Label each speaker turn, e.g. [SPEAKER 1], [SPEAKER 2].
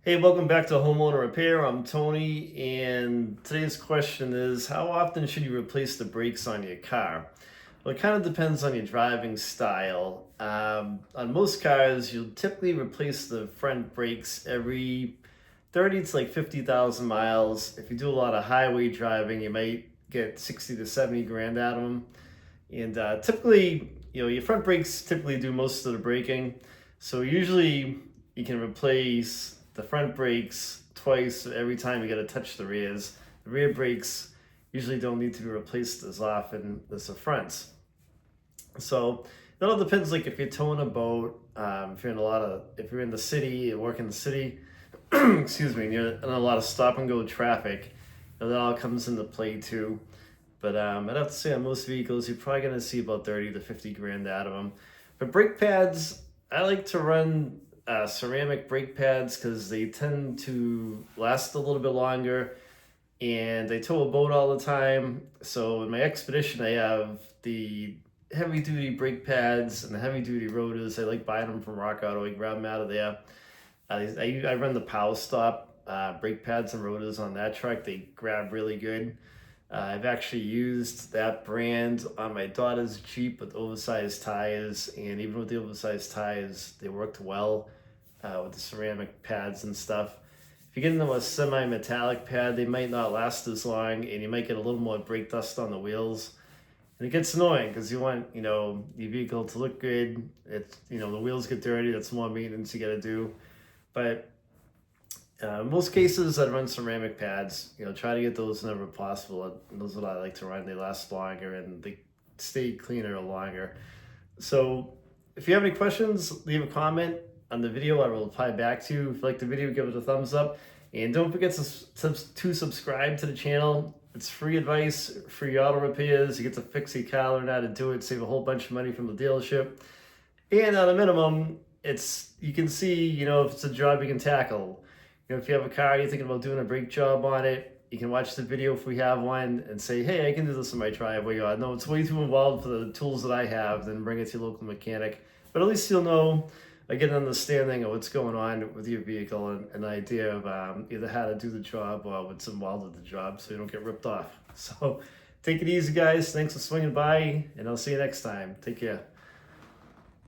[SPEAKER 1] Hey, welcome back to Homeowner Repair. I'm Tony, and today's question is how often should you replace the brakes on your car? Well, it kind of depends on your driving style. On most cars, you'll typically replace the front brakes every 30 to like 50,000 miles. If you do a lot of highway driving, you might get 60 to 70 grand out of them. And typically, your front brakes typically do most of the braking. So usually you can replace the front brakes twice every time you got to touch the rears. The rear brakes usually don't need to be replaced as often as the fronts. So it all depends. Like if you're towing a boat, if you're in the city and work in the city, excuse me, and you're in a lot of stop and go traffic, that all comes into play too. But I'd have to say on most vehicles, you're probably going to see about 30 to 50 grand out of them. But brake pads, I like to run ceramic brake pads because they tend to last a little bit longer and they tow a boat all the time. So in my expedition, I have the heavy duty brake pads and the heavy duty rotors. I like buying them from Rock Auto. I grab them out of there. I run the Power Stop brake pads and rotors on that truck. They grab really good. I've actually used that brand on my daughter's Jeep with oversized tires, and even with the oversized tires, they worked well with the ceramic pads and stuff. If you get into a semi-metallic pad, they might not last as long, and you might get a little more brake dust on the wheels. And it gets annoying because you want, your vehicle to look good. The wheels get dirty. That's more maintenance you got to do. But in most cases, I'd run ceramic pads. Try to get those whenever possible. Those are what I like to run. They last longer and they stay cleaner longer. So, if you have any questions, leave a comment on the video. I will reply back to you. If you like the video, give it a thumbs up, and don't forget to subscribe to the channel. It's free advice, free auto repairs. You get to fix your car, learn how to do it, save a whole bunch of money from the dealership, and at a minimum, you can see if it's a job you can tackle. If you have a car, you're thinking about doing a brake job on it, you can watch the video if we have one and say, hey, I can do this in my driveway. Or no, it's way too involved for the tools that I have, then bring it to your local mechanic. But at least you'll know, get an understanding of what's going on with your vehicle and an idea of either how to do the job or what's involved with the job so you don't get ripped off. So take it easy, guys. Thanks for swinging by, and I'll see you next time. Take care.